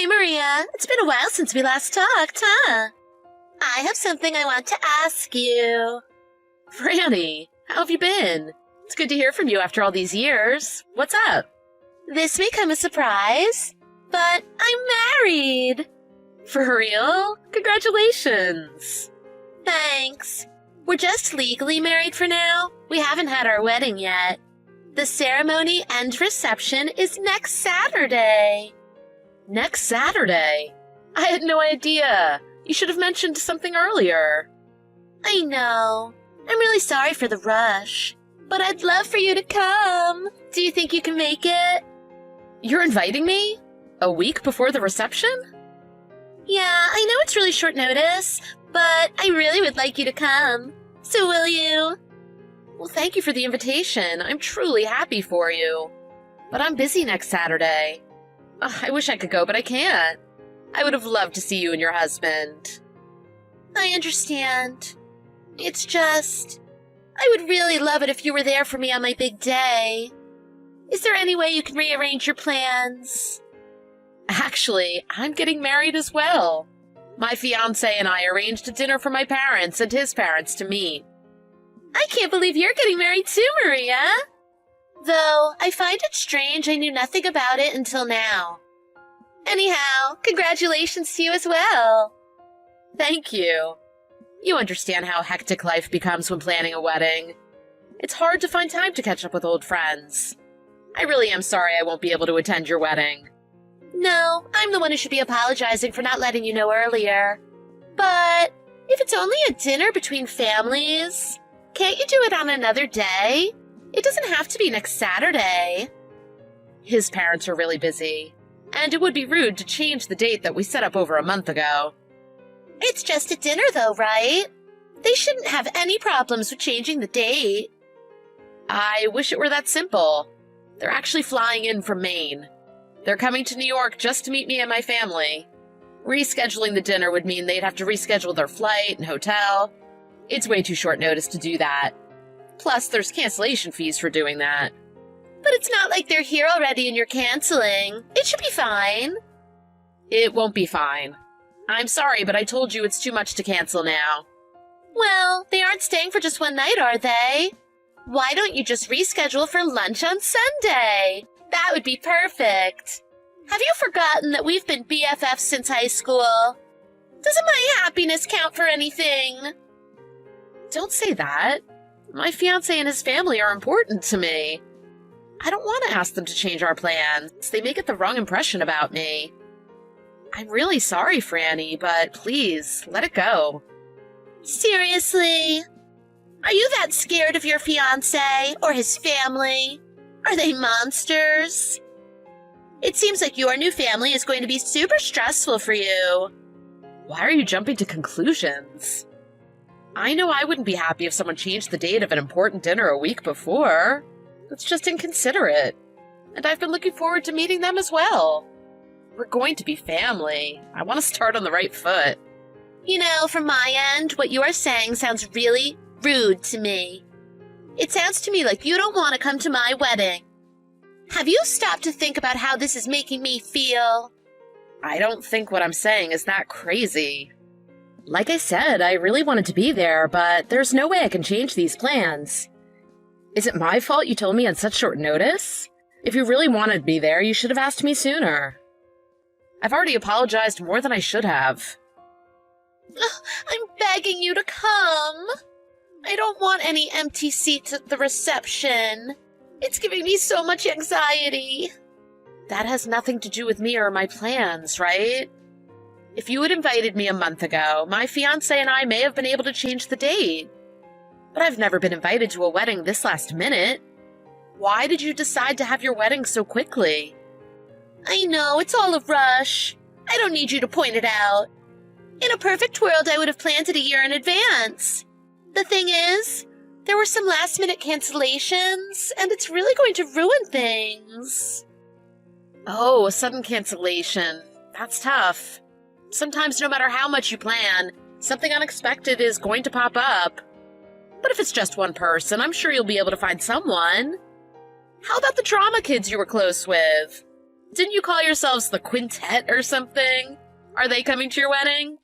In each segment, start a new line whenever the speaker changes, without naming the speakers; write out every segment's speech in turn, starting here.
Hey, Maria. It's been a while since we last talked, huh? I have something I want to ask you.
Franny, how have you been? It's good to hear from you after all these years. What's up?
This may come as a surprise, but I'm married.
For real? Congratulations.
Thanks. We're just legally married for now. We haven't had our wedding yet. The ceremony and reception is next Saturday.
Next Saturday? I had no idea. You should have mentioned something earlier.
I know. I'm really sorry for the rush, but I'd love for you to come. Do you think you can make it?
You're inviting me? A week before the reception?
Yeah, I know it's really short notice, but I really would like you to come. So will you?
Well, thank you for the invitation. I'm truly happy for you. But I'm busy next Saturday. I wish I could go, but I can't. I would have loved to see you and your husband.
I understand. It's just, I would really love it if you were there for me on my big day. Is there any way you can rearrange your plans?
Actually, I'm getting married as well. My fiancé and I arranged a dinner for my parents and his parents to meet.
I can't believe you're getting married too, Maria. Though, I find it strange I knew nothing about it until now. Anyhow, congratulations to you as well.
Thank you. You understand how hectic life becomes when planning a wedding. It's hard to find time to catch up with old friends. I really am sorry I won't be able to attend your wedding.
No, I'm the one who should be apologizing for not letting you know earlier. But if it's only a dinner between families, can't you do it on another day? It doesn't have to be next Saturday.
His parents are really busy, and it would be rude to change the date that we set up over a month ago.
It's just a dinner though, right? They shouldn't have any problems with changing the date.
I wish it were that simple. They're actually flying in from Maine. They're coming to New York just to meet me and my family. Rescheduling the dinner would mean they'd have to reschedule their flight and hotel. It's way too short notice to do that. Plus, there's cancellation fees for doing that.
But it's not like they're here already and you're canceling. It should be fine.
It won't be fine. I'm sorry, but I told you it's too much to cancel now.
Well, they aren't staying for just one night, are they? Why don't you just reschedule for lunch on Sunday? That would be perfect. Have you forgotten that we've been BFFs since high school? Doesn't my happiness count for anything?
Don't say that. My fiancé and his family are important to me. I don't want to ask them to change our plans. They may get the wrong impression about me. I'm really sorry, Franny, but please, let it go.
Seriously? Are you that scared of your fiancé or his family? Are they monsters? It seems like your new family is going to be super stressful for you.
Why are you jumping to conclusions? I know I wouldn't be happy if someone changed the date of an important dinner a week before. That's just inconsiderate. And I've been looking forward to meeting them as well. We're going to be family. I want to start on the right foot.
You know, from my end, what you are saying sounds really rude to me. It sounds to me like you don't want to come to my wedding. Have you stopped to think about how this is making me feel?
I don't think what I'm saying is that crazy. Like I said, I really wanted to be there, but there's no way I can change these plans. Is it my fault you told me on such short notice? If you really wanted to be there, you should have asked me sooner. I've already apologized more than I should have.
I'm begging you to come. I don't want any empty seats at the reception. It's giving me so much anxiety.
That has nothing to do with me or my plans, right? If you had invited me a month ago, my fiancé and I may have been able to change the date. But I've never been invited to a wedding this last minute. Why did you decide to have your wedding so quickly?
I know, it's all a rush. I don't need you to point it out. In a perfect world, I would have planned it a year in advance. The thing is, there were some last-minute cancellations, and it's really going to ruin things.
Oh, a sudden cancellation. That's tough. Sometimes no matter how much you plan, something unexpected is going to pop up. But if it's just one person, I'm sure you'll be able to find someone. How about the drama kids you were close with? Didn't you call yourselves the quintet or something? Are they coming to your wedding?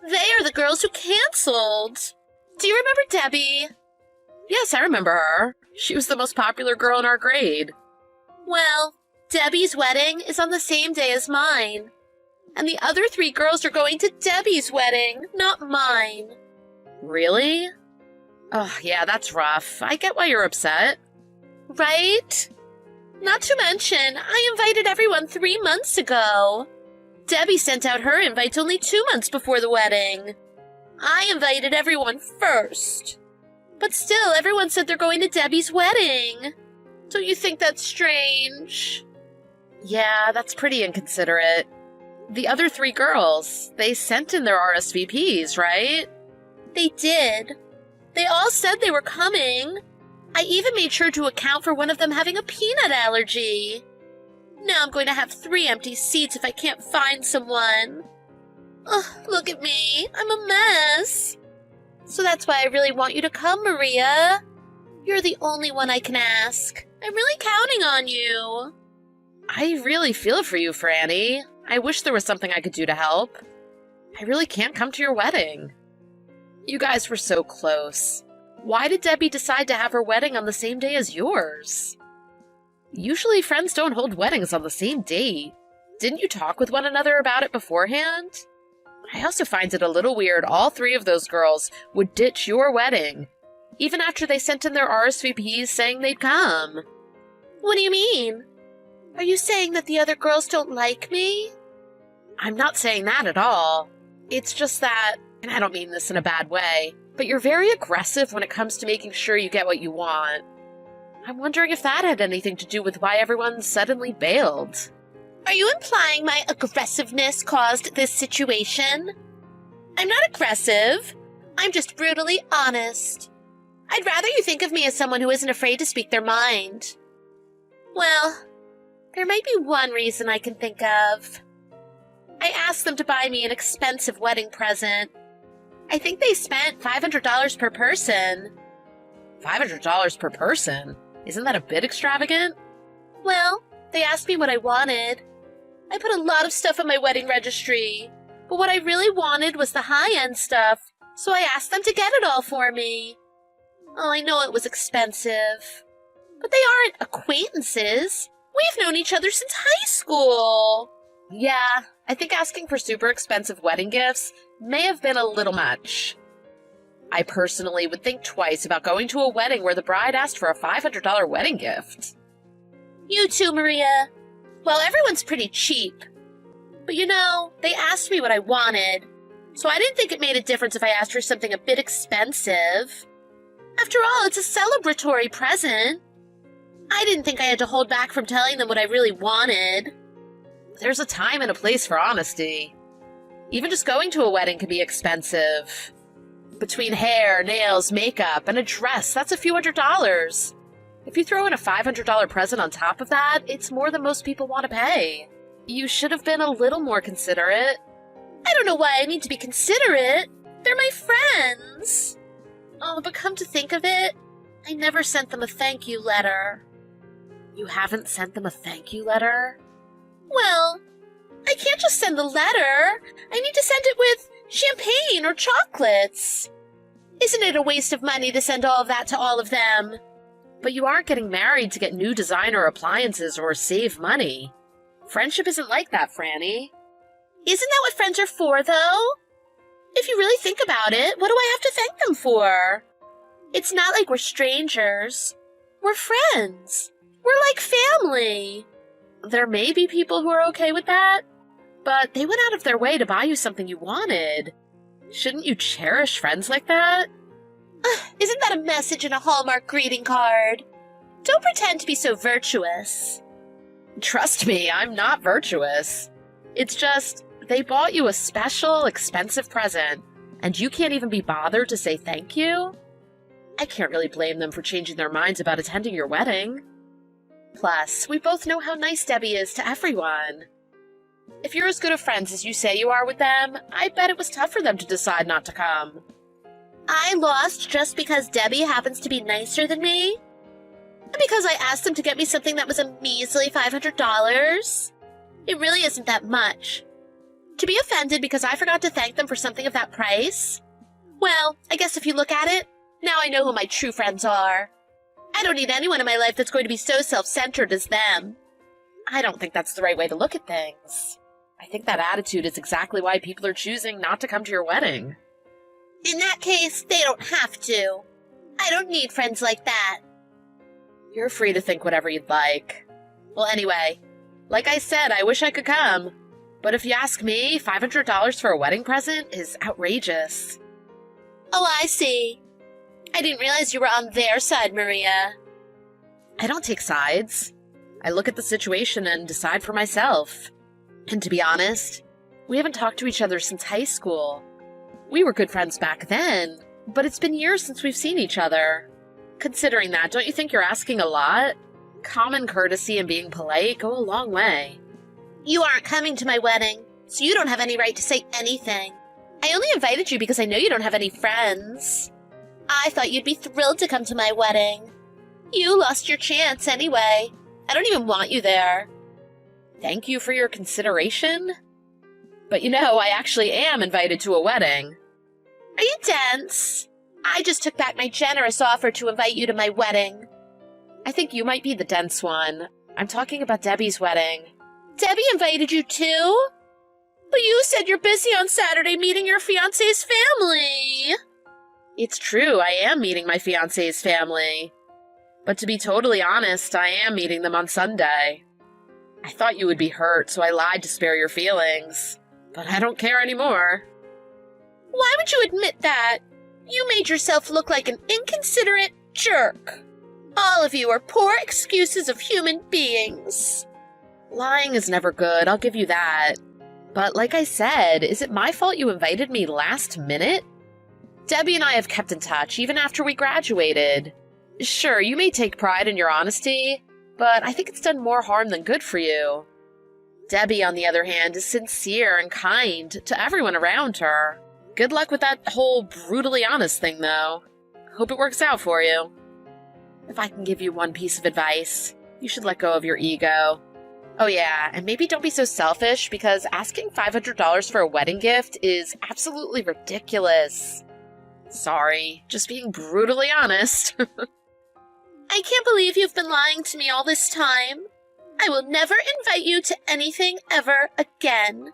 They are the girls who canceled. Do you remember Debbie?
Yes, I remember her. She was the most popular girl in our grade.
Well, Debbie's wedding is on the same day as mine. And the other 3 girls are going to Debbie's wedding, not mine.
Really? Oh, yeah, that's rough. I get why you're upset.
Right? Not to mention, I invited everyone 3 months ago. Debbie sent out her invites only 2 months before the wedding. I invited everyone first. But still, everyone said they're going to Debbie's wedding. Don't you think that's strange?
Yeah, that's pretty inconsiderate. The other 3 girls, they sent in their RSVPs, right?
They did. They all said they were coming. I even made sure to account for one of them having a peanut allergy. Now I'm going to have 3 empty seats if I can't find someone. Ugh, look at me. I'm a mess. So that's why I really want you to come, Maria. You're the only one I can ask. I'm really counting on you.
I really feel for you, Franny. I wish there was something I could do to help. I really can't come to your wedding. You guys were so close. Why did Debbie decide to have her wedding on the same day as yours? Usually friends don't hold weddings on the same date. Didn't you talk with one another about it beforehand? I also find it a little weird all 3 of those girls would ditch your wedding, even after they sent in their RSVPs saying they'd come.
What do you mean? Are you saying that the other girls don't like me?
I'm not saying that at all. It's just that, and I don't mean this in a bad way, but you're very aggressive when it comes to making sure you get what you want. I'm wondering if that had anything to do with why everyone suddenly bailed.
Are you implying my aggressiveness caused this situation? I'm not aggressive. I'm just brutally honest. I'd rather you think of me as someone who isn't afraid to speak their mind. Well, there might be one reason I can think of. I asked them to buy me an expensive wedding present. I think they spent $500 per person.
$500 per person? Isn't that a bit extravagant?
Well, they asked me what I wanted. I put a lot of stuff on my wedding registry, but what I really wanted was the high-end stuff, so I asked them to get it all for me. Oh, I know it was expensive, but they aren't acquaintances. We've known each other since high school.
Yeah, I think asking for super expensive wedding gifts may have been a little much. I personally would think twice about going to a wedding where the bride asked for a $500 wedding gift.
You too, Maria. Well, everyone's pretty cheap. But you know, they asked me what I wanted, so I didn't think it made a difference if I asked for something a bit expensive. After all, it's a celebratory present. I didn't think I had to hold back from telling them what I really wanted.
There's a time and a place for honesty. Even just going to a wedding can be expensive. Between hair, nails, makeup, and a dress, that's a few $100s. If you throw in a $500 present on top of that, it's more than most people want to pay. You should have been a little more considerate.
I don't know why I need to be considerate. They're my friends. Oh, but come to think of it, I never sent them a thank you letter.
You haven't sent them a thank you letter?
Well, I can't just send the letter. I need to send it with champagne or chocolates. Isn't it a waste of money to send all of that to all of them?
But you aren't getting married to get new designer appliances or save money. Friendship isn't like that, Franny.
Isn't that what friends are for, though? If you really think about it, what do I have to thank them for? It's not like we're strangers. We're friends. We're like family.
There may be people who are okay with that, but they went out of their way to buy you something you wanted. Shouldn't you cherish friends like that?
Isn't that a message in a Hallmark greeting card? Don't pretend to be so virtuous.
Trust me, I'm not virtuous. It's just, they bought you a special, expensive present, and you can't even be bothered to say thank you? I can't really blame them for changing their minds about attending your wedding. Plus, we both know how nice Debbie is to everyone. If you're as good of friends as you say you are with them, I bet it was tough for them to decide not to come.
I lost just because Debbie happens to be nicer than me? And because I asked them to get me something that was a measly $500. It really isn't that much. To be offended because I forgot to thank them for something of that price? Well, I guess if you look at it, now I know who my true friends are. I don't need anyone in my life that's going to be so self-centered as them.
I don't think that's the right way to look at things. I think that attitude is exactly why people are choosing not to come to your wedding.
In that case, they don't have to. I don't need friends like that.
You're free to think whatever you'd like. Well, anyway, like I said, I wish I could come. But if you ask me, $500 for a wedding present is outrageous.
Oh, I see. I didn't realize you were on their side, Maria.
I don't take sides. I look at the situation and decide for myself. And to be honest, we haven't talked to each other since high school. We were good friends back then, but it's been years since we've seen each other. Considering that, don't you think you're asking a lot? Common courtesy and being polite go a long way.
You aren't coming to my wedding, so you don't have any right to say anything. I only invited you because I know you don't have any friends. I thought you'd be thrilled to come to my wedding. You lost your chance anyway. I don't even want you there.
Thank you for your consideration. But I actually am invited to a wedding.
Are you dense? I just took back my generous offer to invite you to my wedding.
I think you might be the dense one. I'm talking about Debbie's wedding.
Debbie invited you too? But you said you're busy on Saturday meeting your fiancé's family.
It's true, I am meeting my fiancé's family. But to be totally honest, I am meeting them on Sunday. I thought you would be hurt, so I lied to spare your feelings. But I don't care anymore.
Why would you admit that? You made yourself look like an inconsiderate jerk. All of you are poor excuses of human beings.
Lying is never good, I'll give you that. But like I said, is it my fault you invited me last minute? Debbie and I have kept in touch even after we graduated. Sure, you may take pride in your honesty, but I think it's done more harm than good for you. Debbie, on the other hand, is sincere and kind to everyone around her. Good luck with that whole brutally honest thing, though. Hope it works out for you. If I can give you one piece of advice, you should let go of your ego. Oh yeah, and maybe don't be so selfish, because asking $500 for a wedding gift is absolutely ridiculous. Sorry, just being brutally honest.
I can't believe you've been lying to me all this time. I will never invite you to anything ever again.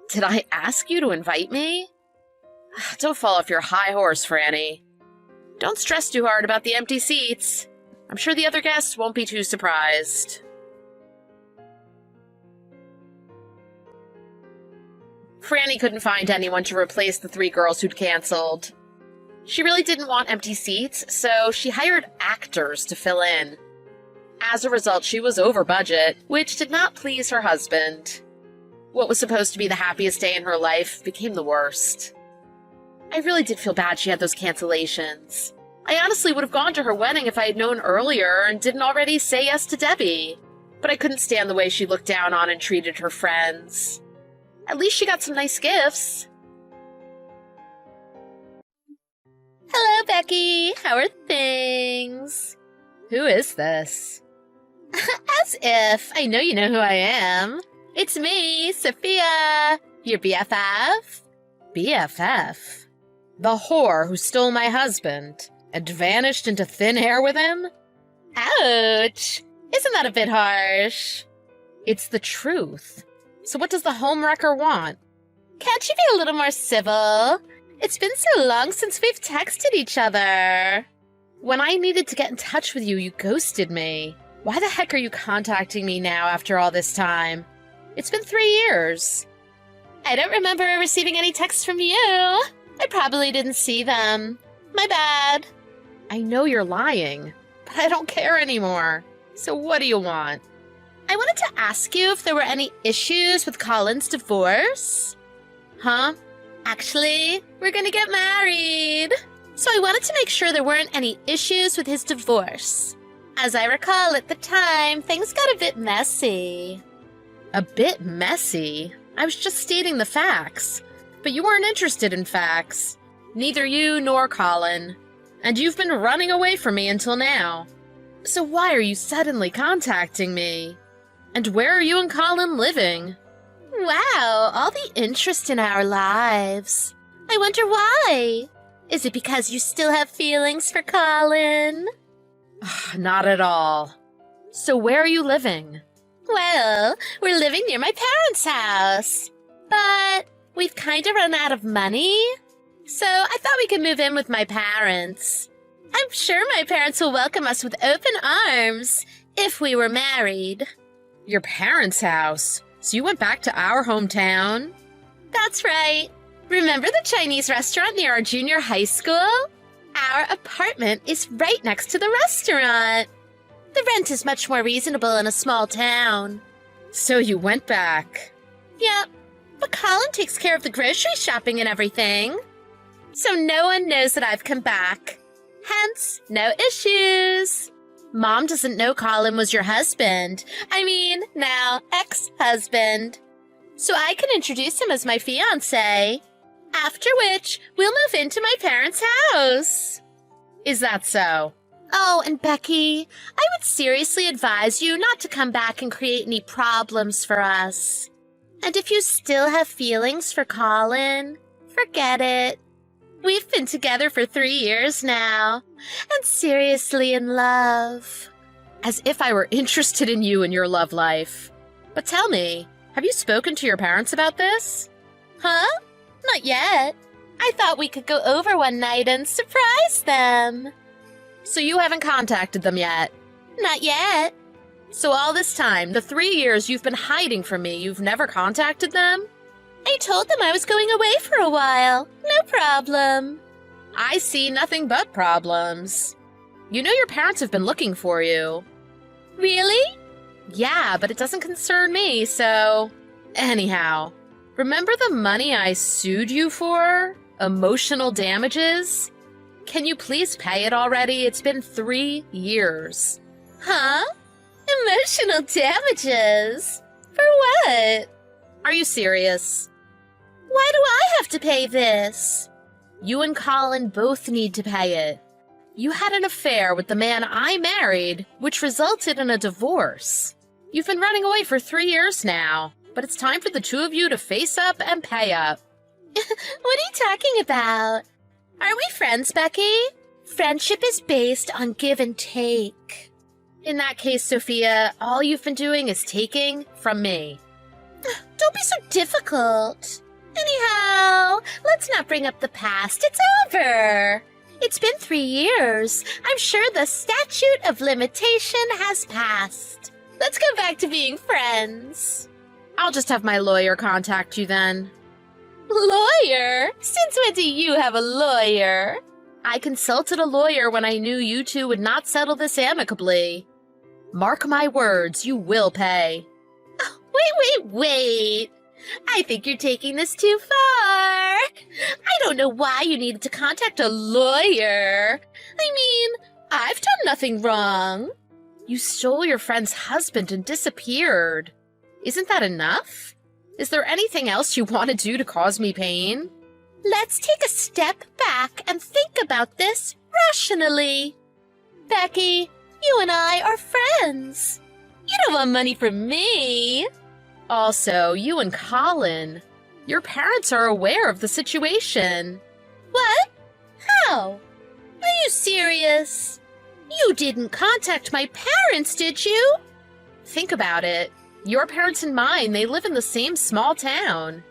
Did I ask you to invite me? Don't fall off your high horse, Franny. Don't stress too hard about the empty seats. I'm sure the other guests won't be too surprised. Franny couldn't find anyone to replace the 3 girls who'd canceled. She really didn't want empty seats, so she hired actors to fill in. As a result, she was over budget, which did not please her husband. What was supposed to be the happiest day in her life became the worst. I really did feel bad she had those cancellations. I honestly would have gone to her wedding if I had known earlier and didn't already say yes to Debbie. But I couldn't stand the way she looked down on and treated her friends. At least she got some nice gifts.
Hello, Becky. How are things?
Who is this?
As if. I know you know who I am. It's me, Sophia, your BFF.
BFF? The whore who stole my husband and vanished into thin air with him?
Ouch. Isn't that a bit harsh?
It's the truth. So what does the homewrecker want?
Can't you be a little more civil? It's been so long since we've texted each other.
When I needed to get in touch with you, you ghosted me. Why the heck are you contacting me now after all this time? It's been 3 years.
I don't remember receiving any texts from you. I probably didn't see them. My bad.
I know you're lying, but I don't care anymore. So what do you want?
I wanted to ask you if there were any issues with Colin's divorce.
Huh?
Actually, we're gonna get married. So I wanted to make sure there weren't any issues with his divorce. As I recall, at the time, things got a bit messy.
A bit messy? I was just stating the facts. But you weren't interested in facts. Neither you nor Colin. And you've been running away from me until now. So why are you suddenly contacting me? And where are you and Colin living?
Wow, all the interest in our lives. I wonder why. Is it because you still have feelings for Colin?
Not at all. So where are you living?
Well, we're living near my parents' house. But we've kind of run out of money. So I thought we could move in with my parents. I'm sure my parents will welcome us with open arms if we were married.
Your parents' house? So you went back to our hometown?
That's right. Remember the Chinese restaurant near our junior high school? Our apartment is right next to the restaurant. The rent is much more reasonable in a small town.
So you went back?
Yep, but Colin takes care of the grocery shopping and everything. So no one knows that I've come back. Hence, no issues. Mom doesn't know Colin was your husband. I mean, now ex-husband. So I can introduce him as my fiancé. After which, we'll move into my parents' house.
Is that so?
Oh, and Becky, I would seriously advise you not to come back and create any problems for us. And if you still have feelings for Colin, forget it. We've been together for 3 years now, and seriously in love.
As if I were interested in you and your love life. But tell me, have you spoken to your parents about this?
Huh? Not yet. I thought we could go over one night and surprise them.
So you haven't contacted them yet?
Not yet.
So all this time, the 3 years you've been hiding from me, you've never contacted them?
I told them I was going away for a while. No problem.
I see nothing but problems. You know your parents have been looking for you.
Really?
Yeah, but it doesn't concern me, so... Anyhow, remember the money I sued you for? Emotional damages? Can you please pay it already? It's been 3 years.
Huh? Emotional damages? For what?
Are you serious?
Why do I have to pay this?
You and Colin both need to pay it. You had an affair with the man I married, which resulted in a divorce. You've been running away for 3 years now, but it's time for the two of you to face up and pay up.
What are you talking about? Are we friends, Becky? Friendship is based on give and take.
In that case, Sophia, all you've been doing is taking from me.
Don't be so difficult. Anyhow, let's not bring up the past. It's over. It's been 3 years. I'm sure the statute of limitation has passed. Let's go back to being friends.
I'll just have my lawyer contact you then.
Lawyer? Since when do you have a lawyer?
I consulted a lawyer when I knew you two would not settle this amicably. Mark my words, you will pay.
Wait. I think you're taking this too far. I don't know why you needed to contact a lawyer. I mean, I've done nothing wrong.
You stole your friend's husband and disappeared. Isn't that enough? Is there anything else you want to do to cause me pain?
Let's take a step back and think about this rationally. Becky, you and I are friends. You don't want money from me.
Also, you and Colin, your parents are aware of the situation.
What? How? Are you serious? You didn't contact my parents, did you?
Think about it. Your parents and mine, they live in the same small town.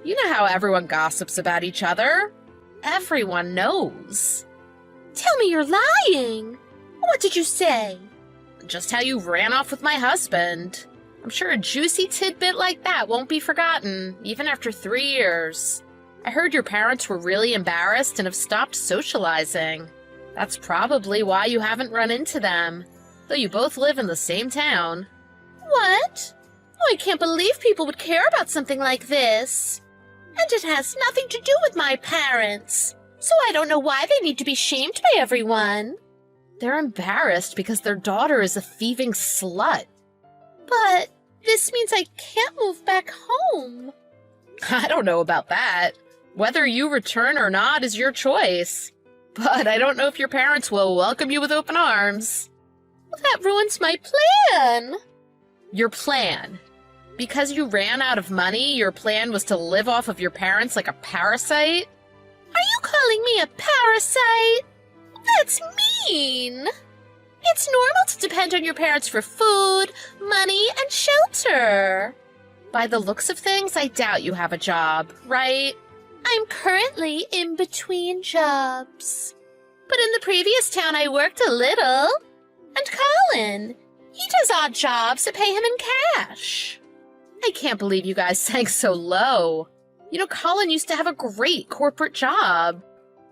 You know how everyone gossips about each other. Everyone knows.
Tell me you're lying. What did you say?
Just how you ran off with my husband. I'm sure a juicy tidbit like that won't be forgotten, even after 3 years. I heard your parents were really embarrassed and have stopped socializing. That's probably why you haven't run into them, though you both live in the same town.
What? Oh, I can't believe people would care about something like this. And it has nothing to do with my parents. So I don't know why they need to be shamed by everyone.
They're embarrassed because their daughter is a thieving slut.
But this means I can't move back home.
I don't know about that. Whether you return or not is your choice. But I don't know if your parents will welcome you with open arms.
That ruins my plan.
Your plan? Because you ran out of money, your plan was to live off of your parents like a parasite?
Are you calling me a parasite? That's mean. It's normal to depend on your parents for food, money, and shelter.
By the looks of things, I doubt you have a job, right?
I'm currently in between jobs. But in the previous town, I worked a little. And Colin, he does odd jobs that pay him in cash.
I can't believe you guys sank so low. You know, Colin used to have a great corporate job.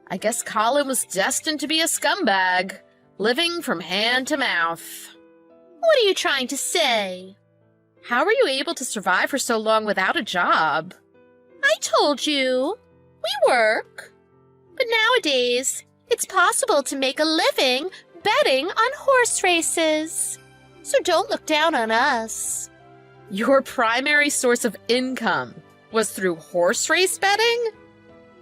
I guess Colin was destined to be a scumbag, living from hand to mouth.
What are you trying to say?
How were you able to survive for so long without a job?
I told you. We work. But nowadays, it's possible to make a living betting on horse races. So don't look down on us.
Your primary source of income was through horse race betting?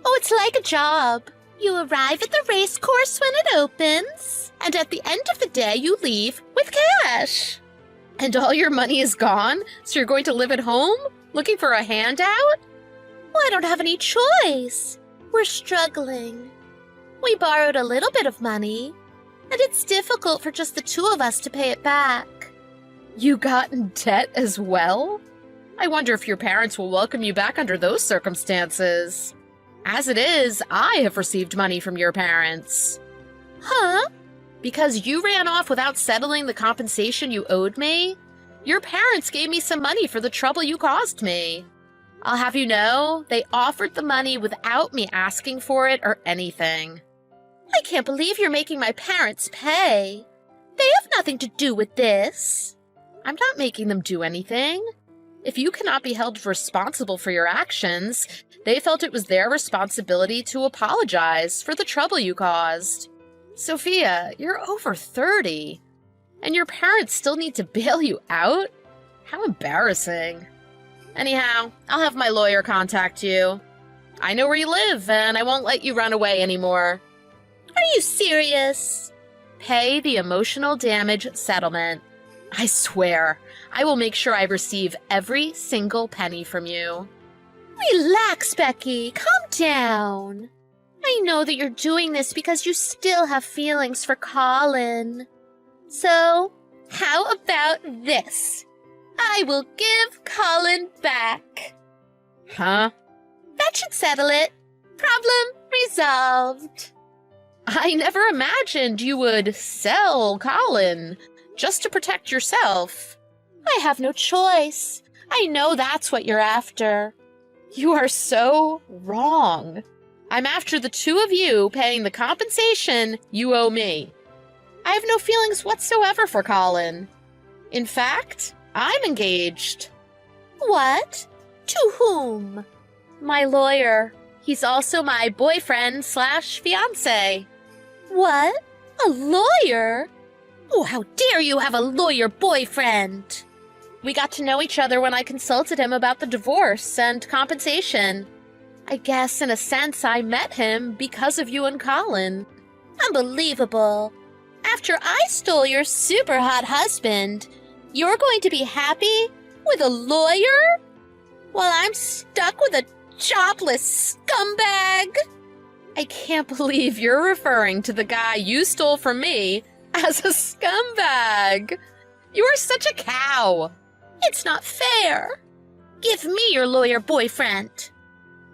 Oh, it's like a job. You arrive at the race course when it opens, and at the end of the day, you leave with cash.
And all your money is gone, so you're going to live at home, looking for a handout?
Well, I don't have any choice. We're struggling. We borrowed a little bit of money, and it's difficult for just the two of us to pay it back.
You got in debt as well? I wonder if your parents will welcome you back under those circumstances. As it is, I have received money from your parents.
Huh?
Because you ran off without settling the compensation you owed me, your parents gave me some money for the trouble you caused me. I'll have you know, they offered the money without me asking for it or anything.
I can't believe you're making my parents pay. They have nothing to do with this.
I'm not making them do anything. If you cannot be held responsible for your actions, they felt it was their responsibility to apologize for the trouble you caused. Sophia, you're over 30, and your parents still need to bail you out? How embarrassing. Anyhow, I'll have my lawyer contact you. I know where you live, and I won't let you run away anymore.
Are you serious?
Pay the emotional damage settlement. I swear, I will make sure I receive every single penny from you.
Relax, Becky. Calm down. I know that you're doing this because you still have feelings for Colin. So, how about this? I will give Colin back.
Huh?
That should settle it. Problem resolved.
I never imagined you would sell Colin just to protect yourself.
I have no choice. I know that's what you're after.
You are so wrong. I'm after the two of you paying the compensation you owe me. I have no feelings whatsoever for Colin. In fact, I'm engaged.
What? To whom?
My lawyer. He's also my boyfriend/fiancé.
What? A lawyer? Oh, how dare you have a lawyer boyfriend?
We got to know each other when I consulted him about the divorce and compensation. I guess, in a sense, I met him because of you and Colin.
Unbelievable. After I stole your super hot husband, you're going to be happy with a lawyer? While I'm stuck with a jobless scumbag?
I can't believe you're referring to the guy you stole from me as a scumbag. You are such a cow.
It's not fair. Give me your lawyer boyfriend.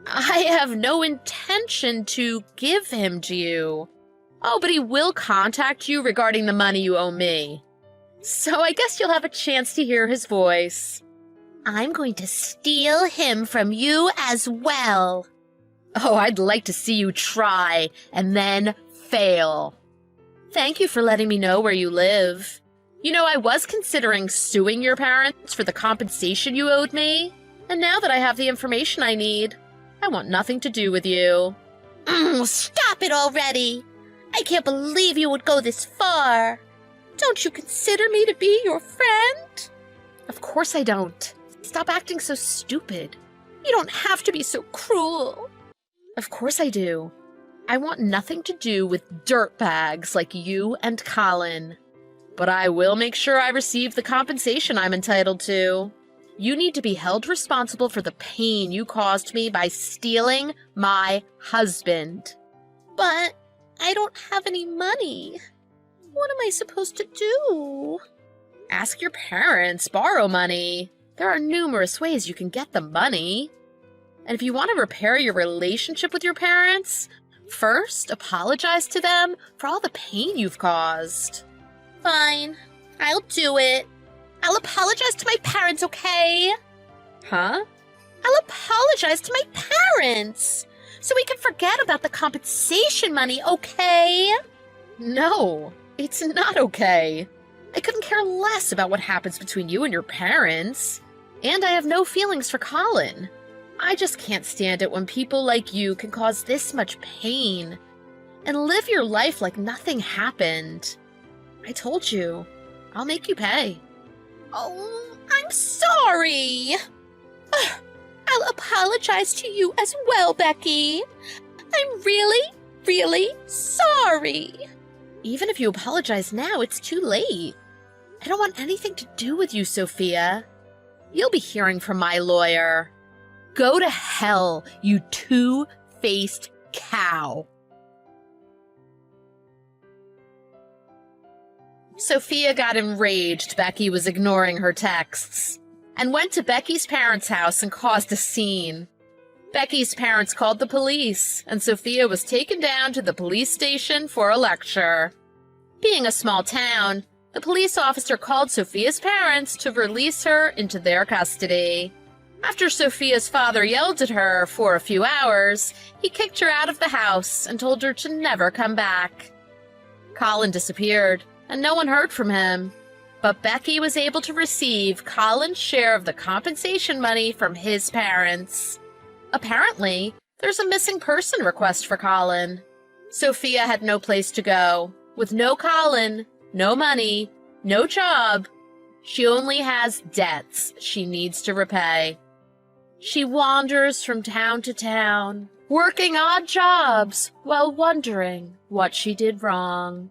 I have no intention to give him to you. Oh, but he will contact you regarding the money you owe me. So I guess you'll have a chance to hear his voice.
I'm going to steal him from you as well.
Oh, I'd like to see you try and then fail. Thank you for letting me know where you live. You know, I was considering suing your parents for the compensation you owed me, and now that I have the information I need, I want nothing to do with you.
Stop it already! I can't believe you would go this far. Don't you consider me to be your friend?
Of course I don't. Stop acting so stupid.
You don't have to be so cruel.
Of course I do. I want nothing to do with dirtbags like you and Colin. but I will make sure I receive the compensation I'm entitled to. You need to be held responsible for the pain you caused me by stealing my husband.
But I don't have any money. What am I supposed to do?
Ask your parents, borrow money. There are numerous ways you can get the money. And if you want to repair your relationship with your parents, first apologize to them for all the pain you've caused.
Fine, I'll do it. I'll apologize to my parents, okay?
Huh?
I'll apologize to my parents so we can forget about the compensation money, okay?
No, it's not okay. I couldn't care less about what happens between you and your parents. And I have no feelings for Colin. I just can't stand it when people like you can cause this much pain and live your life like nothing happened. I told you, I'll make you pay.
Oh, I'm sorry. I'll apologize to you as well, Becky. I'm really, really sorry.
Even if you apologize now, it's too late. I don't want anything to do with you, Sophia. You'll be hearing from my lawyer. Go to hell, you two-faced cow. Sophia got enraged Becky was ignoring her texts and went to Becky's parents' house and caused a scene. Becky's parents called the police, and Sophia was taken down to the police station for a lecture. Being a small town, the police officer called Sophia's parents to release her into their custody. After Sophia's father yelled at her for a few hours, he kicked her out of the house and told her to never come back. Colin disappeared, and no one heard from him. But Becky was able to receive Colin's share of the compensation money from his parents. Apparently, there's a missing person request for Colin. Sophia had no place to go. With no Colin, no money, no job, she only has debts she needs to repay. She wanders from town to town, working odd jobs while wondering what she did wrong.